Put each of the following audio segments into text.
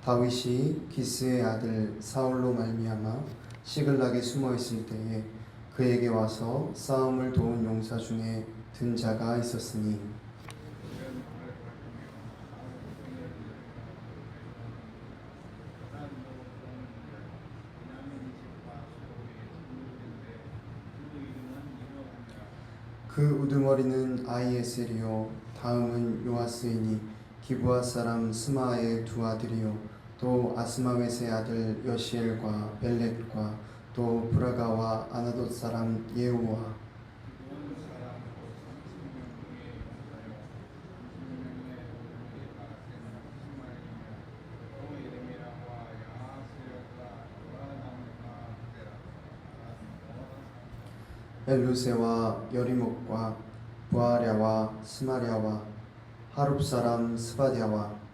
다윗이 기스의 아들 사울로 말미암아 시글락에 숨어 있을 때에 그에게 와서 싸움을 도운 용사 중에 든 자가 있었으니 그 우두머리는 아히에셀이요 다음은 요아스이니 기브아 사람 스마의 두 아들이요 또 아스마웻의 아들 여시엘과 벨렛과 또 브라가와 아나돗 사람 예후와 엘루세와 여리목과 부아랴와 스마랴와 하룹 사람 스바랴와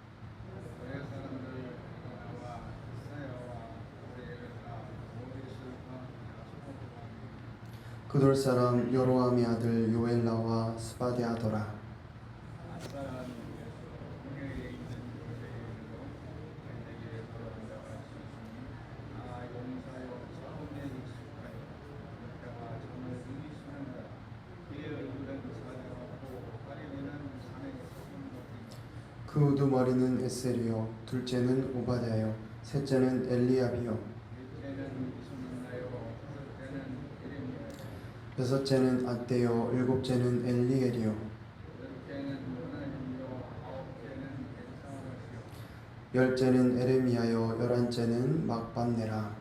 그돌 사람 여로함의 아들 요엘라와 스바랴더라. 그 우두머리는 에셀이요 둘째는 오바댜요 셋째는 엘리압이요 여섯째는 앗대요 일곱째는 엘리엘이요 열째는 에레미야요 열한째는 막반네라.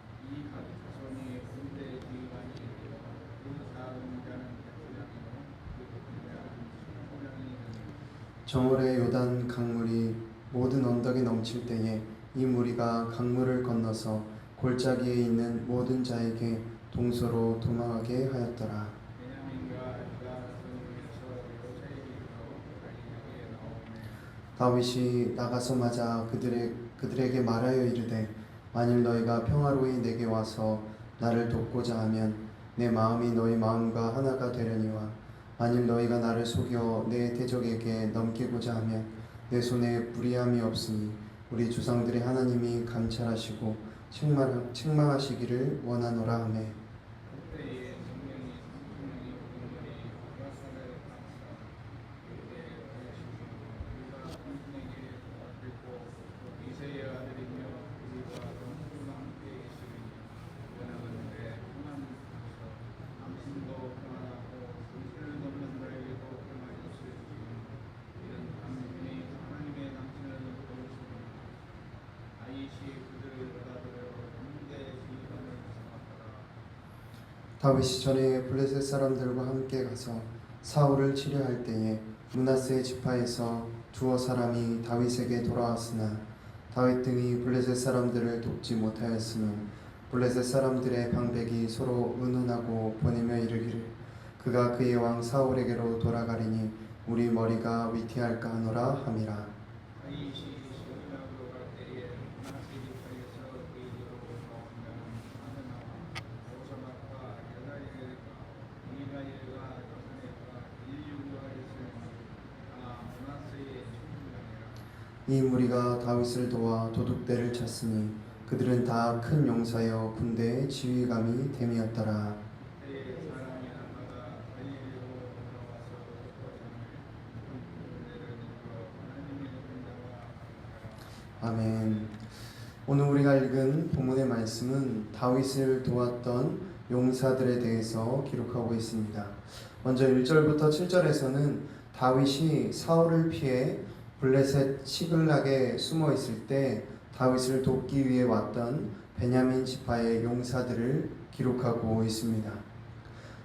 정월에 요단 강물이 모든 언덕에 넘칠 때에 이 무리가 강물을 건너서 골짜기에 있는 모든 자에게 동서로 도망하게 하였더라. 다윗이 나가서마자 그들에게 말하여 이르되 만일 너희가 평화로이 내게 와서 나를 돕고자 하면 내 마음이 너희 마음과 하나가 되려니와 만일 너희가 나를 속여 내 대적에게 넘기고자 하면 내 손에 불의함이 없으니 우리 조상들의 하나님이 감찰하시고 책망하시기를 원하노라 하며 다윗이 전에 블레셋 사람들과 함께 가서 사울을 치려할 때에 므낫세 지파에서 두어 사람이 다윗에게 돌아왔으나 다윗 등이 블레셋 사람들을 돕지 못하였으므 블레셋 사람들의 방백이 서로 의논하고 보내며 이르기를 그가 그의 왕 사울에게로 돌아가리니 우리 머리가 위태할까 하노라 함이라. 이 무리가 다윗을 도와 도둑대를 쳤으니 그들은 다 큰 용사여 군대의 지휘감이 됨이었더라. 아멘. 오늘 우리가 읽은 본문의 말씀은 다윗을 도왔던 용사들에 대해서 기록하고 있습니다. 먼저 1절부터 7절에서는 다윗이 사울을 피해 블레셋 시글락에 숨어 있을 때 다윗을 돕기 위해 왔던 베냐민 지파의 용사들을 기록하고 있습니다.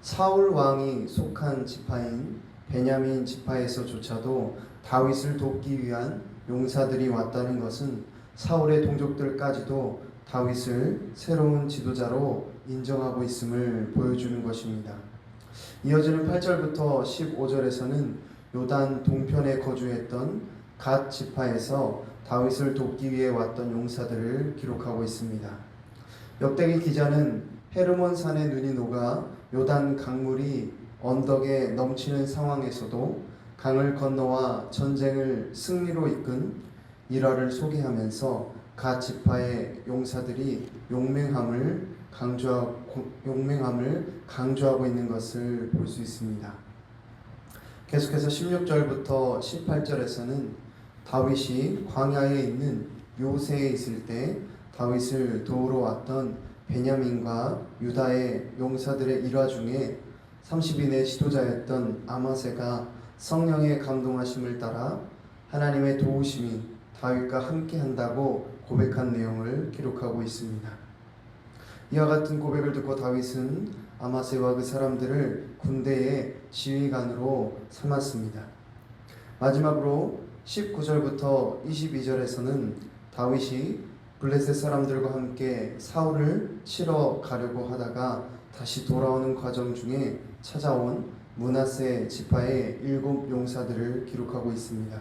사울 왕이 속한 지파인 베냐민 지파에서조차도 다윗을 돕기 위한 용사들이 왔다는 것은 사울의 동족들까지도 다윗을 새로운 지도자로 인정하고 있음을 보여주는 것입니다. 이어지는 8절부터 15절에서는 요단 동편에 거주했던 갓 지파에서 다윗을 돕기 위해 왔던 용사들을 기록하고 있습니다. 역대기 기자는 헤르몬 산의 눈이 녹아 요단 강물이 언덕에 넘치는 상황에서도 강을 건너와 전쟁을 승리로 이끈 일화를 소개하면서 각 지파의 용사들이 용맹함을 강조하고 있는 것을 볼 수 있습니다. 계속해서 16절부터 18절에서는 다윗이 광야에 있는 요새에 있을 때 다윗을 도우러 왔던 베냐민과 유다의 용사들의 일화 중에 30인의 지도자였던 아마새가 성령의 감동하심을 따라 하나님의 도우심이 다윗과 함께 한다고 고백한 내용을 기록하고 있습니다. 이와 같은 고백을 듣고 다윗은 아마새와 그 사람들을 군대의 지휘관으로 삼았습니다. 마지막으로 19절부터 22절에서는 다윗이 블레셋 사람들과 함께 사울을 치러 가려고 하다가 다시 돌아오는 과정 중에 찾아온 므낫세 지파의 7 용사들을 기록하고 있습니다.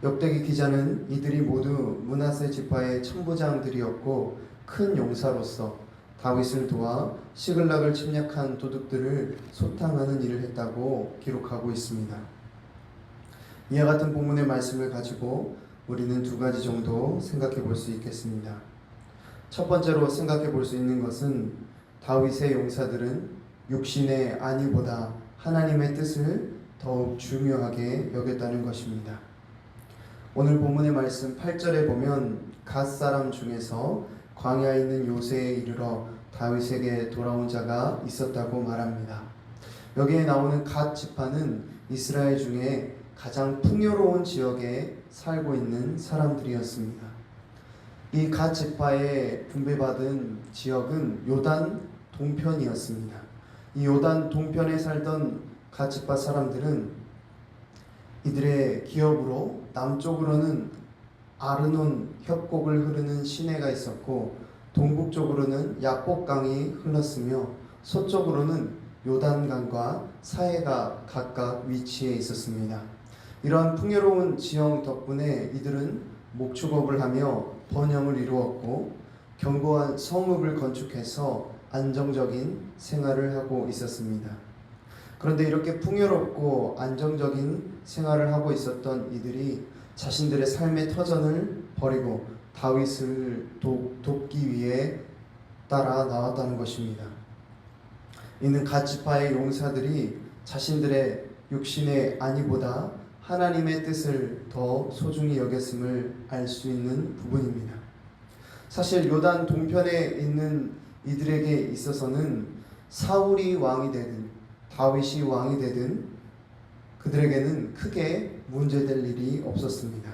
역대기 기자는 이들이 모두 므낫세 지파의 천부장들이었고 큰 용사로서 다윗을 도와 시글락을 침략한 도둑들을 소탕하는 일을 했다고 기록하고 있습니다. 이와 같은 본문의 말씀을 가지고 우리는 2가지 정도 생각해 볼 수 있겠습니다. 첫 번째로 생각해 볼 수 있는 것은 다윗의 용사들은 육신의 안위보다 하나님의 뜻을 더욱 중요하게 여겼다는 것입니다. 오늘 본문의 말씀 8절에 보면 갓 사람 중에서 광야에 있는 요새에 이르러 다윗에게 돌아온 자가 있었다고 말합니다. 여기에 나오는 갓 지파는 이스라엘 중에 가장 풍요로운 지역에 살고 있는 사람들이었습니다. 이 갓 지파에 분배받은 지역은 요단 동편이었습니다. 이 요단 동편에 살던 갓 지파 사람들은 이들의 기업으로 남쪽으로는 아르논 협곡을 흐르는 시내가 있었고 동북쪽으로는 야복강이 흘렀으며 서쪽으로는 요단강과 사해가 각각 위치해 있었습니다. 이러한 풍요로운 지형 덕분에 이들은 목축업을 하며 번영을 이루었고 견고한 성읍을 건축해서 안정적인 생활을 하고 있었습니다. 그런데 이렇게 풍요롭고 안정적인 생활을 하고 있었던 이들이 자신들의 삶의 터전을 버리고 다윗을 돕기 위해 따라 나왔다는 것입니다. 이는 갓 지파의 용사들이 자신들의 육신의 안위보다 하나님의 뜻을 더 소중히 여겼음을 알 수 있는 부분입니다. 사실 요단 동편에 있는 이들에게 있어서는 사울이 왕이 되든 다윗이 왕이 되든 그들에게는 크게 문제될 일이 없었습니다.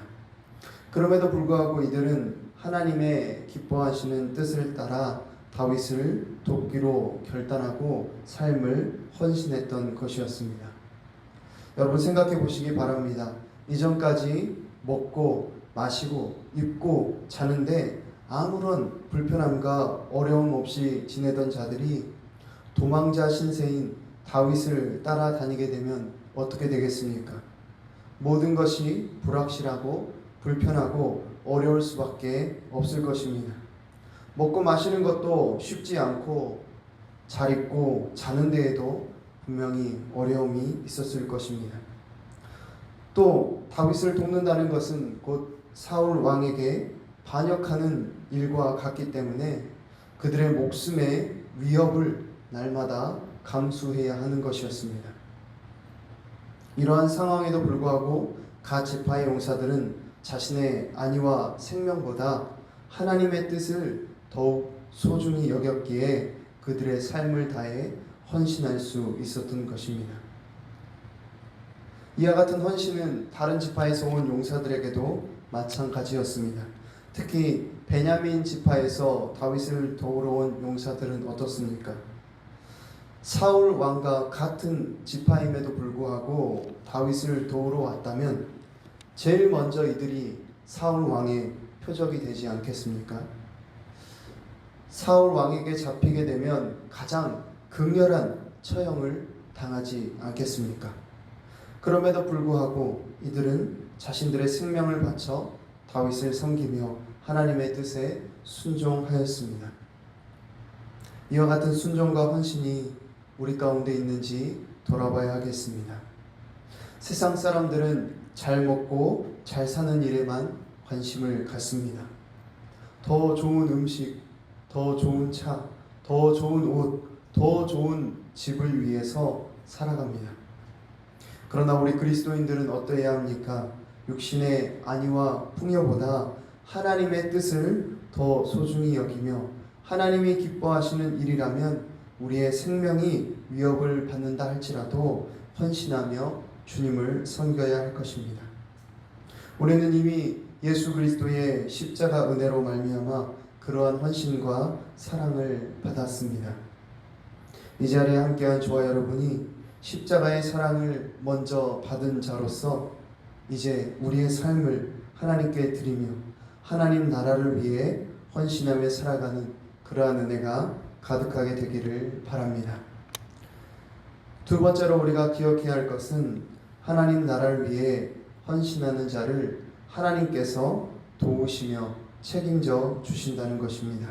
그럼에도 불구하고 이들은 하나님의 기뻐하시는 뜻을 따라 다윗을 돕기로 결단하고 삶을 헌신했던 것이었습니다. 여러분 생각해 보시기 바랍니다. 이전까지 먹고 마시고 입고 자는데 아무런 불편함과 어려움 없이 지내던 자들이 도망자 신세인 다윗을 따라다니게 되면 어떻게 되겠습니까? 모든 것이 불확실하고 불편하고 어려울 수밖에 없을 것입니다. 먹고 마시는 것도 쉽지 않고 잘 입고 자는 데에도 분명히 어려움이 있었을 것입니다. 또 다윗을 돕는다는 것은 곧 사울 왕에게 반역하는 일과 같기 때문에 그들의 목숨의 위협을 날마다 감수해야 하는 것이었습니다. 이러한 상황에도 불구하고 갓 지파의 용사들은 자신의 안위와 생명보다 하나님의 뜻을 더욱 소중히 여겼기에 그들의 삶을 다해 헌신할 수 있었던 것입니다. 이와 같은 헌신은 다른 지파에서 온 용사들에게도 마찬가지였습니다. 특히 베냐민 지파에서 다윗을 도우러 온 용사들은 어떻습니까? 사울 왕과 같은 지파임에도 불구하고 다윗을 도우러 왔다면 제일 먼저 이들이 사울 왕의 표적이 되지 않겠습니까? 사울 왕에게 잡히게 되면 가장 극렬한 처형을 당하지 않겠습니까? 그럼에도 불구하고 이들은 자신들의 생명을 바쳐 다윗을 섬기며 하나님의 뜻에 순종하였습니다. 이와 같은 순종과 헌신이 우리 가운데 있는지 돌아봐야 하겠습니다. 세상 사람들은 잘 먹고 잘 사는 일에만 관심을 갖습니다. 더 좋은 음식, 더 좋은 차, 더 좋은 옷, 더 좋은 집을 위해서 살아갑니다. 그러나 우리 그리스도인들은 어떠해야 합니까? 육신의 안위와 풍요보다 하나님의 뜻을 더 소중히 여기며 하나님이 기뻐하시는 일이라면 우리의 생명이 위협을 받는다 할지라도 헌신하며 주님을 섬겨야 할 것입니다. 우리는 이미 예수 그리스도의 십자가 은혜로 말미암아 그러한 헌신과 사랑을 받았습니다. 이 자리에 함께한 저와 여러분이 십자가의 사랑을 먼저 받은 자로서 이제 우리의 삶을 하나님께 드리며 하나님 나라를 위해 헌신하며 살아가는 그러한 은혜가 가득하게 되기를 바랍니다. 두 번째로 우리가 기억해야 할 것은 하나님 나라를 위해 헌신하는 자를 하나님께서 도우시며 책임져 주신다는 것입니다.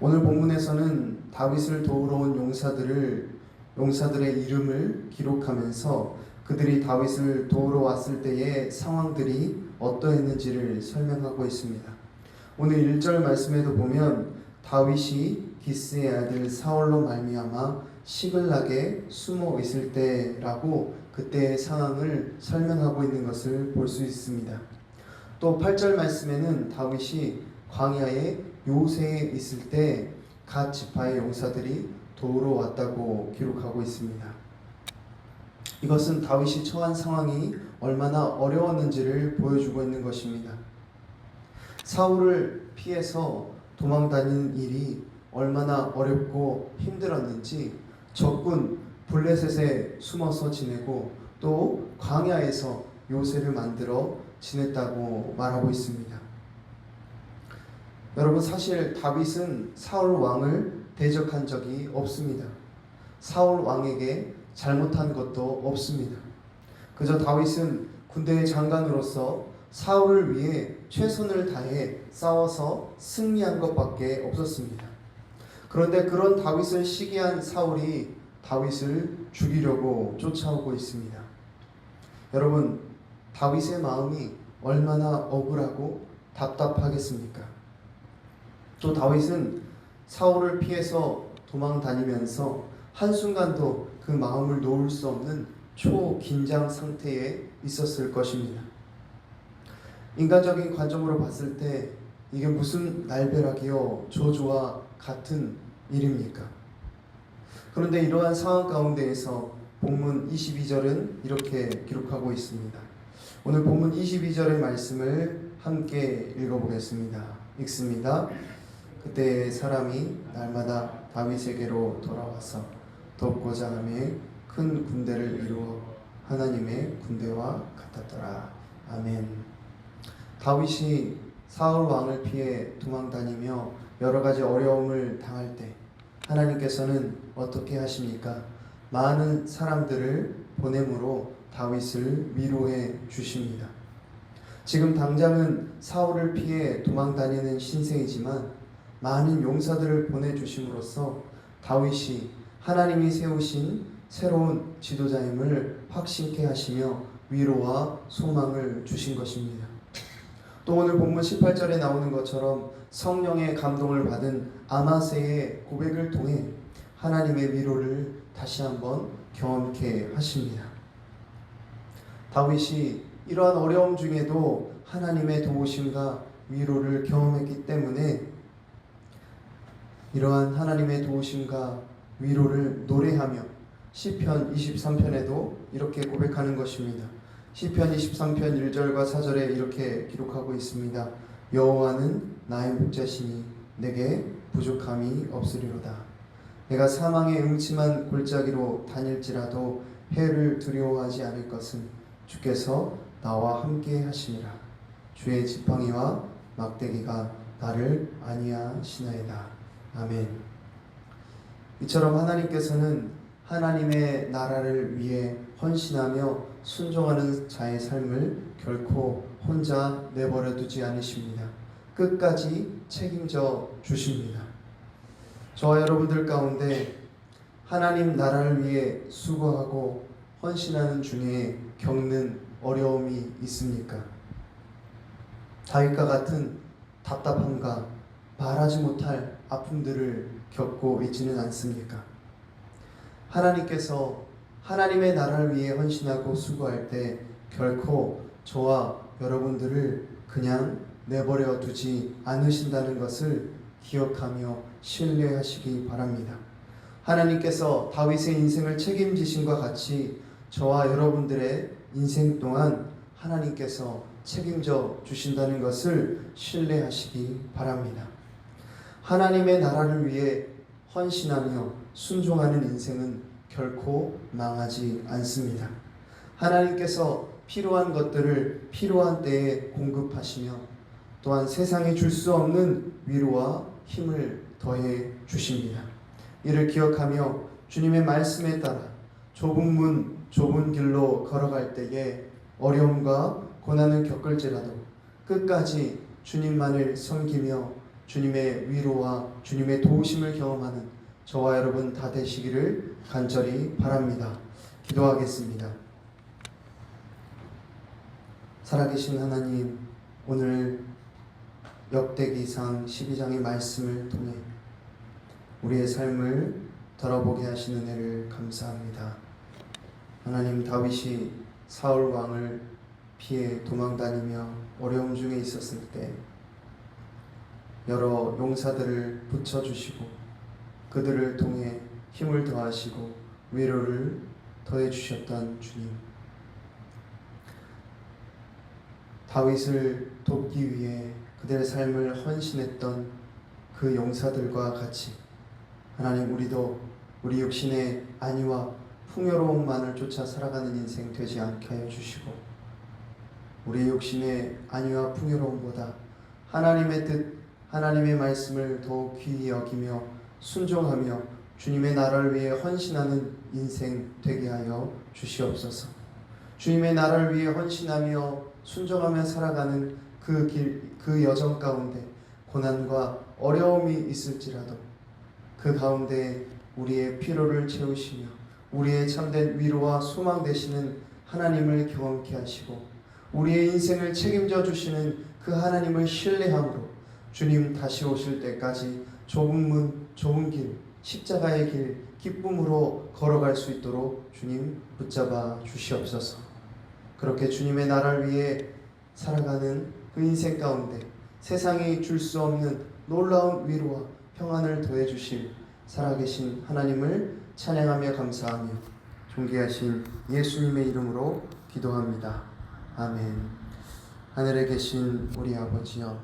오늘 본문에서는 다윗을 도우러 온 용사들의 이름을 기록하면서 그들이 다윗을 도우러 왔을 때의 상황들이 어떠했는지를 설명하고 있습니다. 오늘 1절 말씀에도 보면 다윗이 기스의 아들 사울로 말미암아 시글락에 숨어 있을 때라고 그때의 상황을 설명하고 있는 것을 볼 수 있습니다. 또 8절 말씀에는 다윗이 광야의 요새에 있을 때 갓 지파의 용사들이 도우러 왔다고 기록하고 있습니다. 이것은 다윗이 처한 상황이 얼마나 어려웠는지를 보여주고 있는 것입니다. 사울을 피해서 도망다니는 일이 얼마나 어렵고 힘들었는지 적군 블레셋에 숨어서 지내고 또 광야에서 요새를 만들어 지냈다고 말하고 있습니다. 여러분, 사실 다윗은 사울 왕을 대적한 적이 없습니다. 사울 왕에게 잘못한 것도 없습니다. 그저 다윗은 군대의 장관으로서 사울을 위해 최선을 다해 싸워서 승리한 것밖에 없었습니다. 그런데 그런 다윗을 시기한 사울이 다윗을 죽이려고 쫓아오고 있습니다. 여러분, 다윗의 마음이 얼마나 억울하고 답답하겠습니까? 또 다윗은 사울을 피해서 도망 다니면서 한순간도 그 마음을 놓을 수 없는 초긴장 상태에 있었을 것입니다. 인간적인 관점으로 봤을 때 이게 무슨 날벼락이요 저주와 같은 일입니까? 그런데 이러한 상황 가운데에서 본문 22절은 이렇게 기록하고 있습니다. 오늘 본문 22절의 말씀을 함께 읽어보겠습니다. 읽습니다. 그때 사람이 날마다 다윗에게로 돌아와서 돕고자 하며 큰 군대를 이루어 하나님의 군대와 같았더라. 아멘. 다윗이 사울 왕을 피해 도망다니며 여러 가지 어려움을 당할 때 하나님께서는 어떻게 하십니까? 많은 사람들을 보냄으로 다윗을 위로해 주십니다. 지금 당장은 사울을 피해 도망다니는 신세이지만 많은 용사들을 보내주심으로써 다윗이 하나님이 세우신 새로운 지도자임을 확신케 하시며 위로와 소망을 주신 것입니다. 또 오늘 본문 18절에 나오는 것처럼 성령의 감동을 받은 아마새의 고백을 통해 하나님의 위로를 다시 한번 경험케 하십니다. 다윗이 이러한 어려움 중에도 하나님의 도우심과 위로를 경험했기 때문에 이러한 하나님의 도우심과 위로를 노래하며 시편 23편에도 이렇게 고백하는 것입니다. 시편 23편 1절과 4절에 이렇게 기록하고 있습니다. 여호와는 나의 목자시니 내게 부족함이 없으리로다. 내가 사망의 음침한 골짜기로 다닐지라도 해를 두려워하지 않을 것은 주께서 나와 함께 하시니라. 주의 지팡이와 막대기가 나를 안위하시나이다. 아멘. 이처럼 하나님께서는 하나님의 나라를 위해 헌신하며 순종하는 자의 삶을 결코 혼자 내버려 두지 않으십니다. 끝까지 책임져 주십니다. 저와 여러분들 가운데 하나님 나라를 위해 수고하고 헌신하는 중에 겪는 어려움이 있습니까? 다윗과 같은 답답함과 말하지 못할 아픔들을 겪고 있지는 않습니까? 하나님께서 하나님의 나라를 위해 헌신하고 수고할 때 결코 저와 여러분들을 그냥 내버려 두지 않으신다는 것을 기억하며 신뢰하시기 바랍니다. 하나님께서 다윗의 인생을 책임지신과 같이 저와 여러분들의 인생 동안 하나님께서 책임져 주신다는 것을 신뢰하시기 바랍니다. 하나님의 나라를 위해 헌신하며 순종하는 인생은 결코 망하지 않습니다. 하나님께서 필요한 것들을 필요한 때에 공급하시며 또한 세상에 줄 수 없는 위로와 힘을 더해 주십니다. 이를 기억하며 주님의 말씀에 따라 좁은 문, 좁은 길로 걸어갈 때에 어려움과 고난을 겪을지라도 끝까지 주님만을 섬기며 주님의 위로와 주님의 도우심을 경험하는 저와 여러분 다 되시기를 간절히 바랍니다. 기도하겠습니다. 살아계신 하나님, 오늘 역대기상 12장의 말씀을 통해 우리의 삶을 돌아보게 하신 은혜를 감사합니다. 하나님, 다윗이 사울 왕을 피해 도망다니며 어려움 중에 있었을 때 여러 용사들을 붙여주시고 그들을 통해 힘을 더하시고 위로를 더해주셨던 주님, 다윗을 돕기 위해 그들의 삶을 헌신했던 그 용사들과 같이 하나님, 우리도 우리 육신의 안위와 풍요로움만을 쫓아 살아가는 인생 되지 않게 하여 주시고 우리 육신의 안위와 풍요로움보다 하나님의 뜻, 하나님의 말씀을 더욱 귀히 여기며 순종하며 주님의 나라를 위해 헌신하는 인생 되게 하여 주시옵소서. 주님의 나라를 위해 헌신하며 순종하며 살아가는 그 길, 그 여정 가운데 고난과 어려움이 있을지라도 그 가운데 우리의 피로를 채우시며 우리의 참된 위로와 소망 되시는 하나님을 경험케 하시고 우리의 인생을 책임져 주시는 그 하나님을 신뢰함으로 주님 다시 오실 때까지 좁은 문, 좁은 길, 십자가의 길, 기쁨으로 걸어갈 수 있도록 주님 붙잡아 주시옵소서. 그렇게 주님의 나라를 위해 살아가는 그 인생 가운데 세상이 줄 수 없는 놀라운 위로와 평안을 더해 주실 살아계신 하나님을 찬양하며 감사하며 존귀하신 예수님의 이름으로 기도합니다. 아멘. 하늘에 계신 우리 아버지여,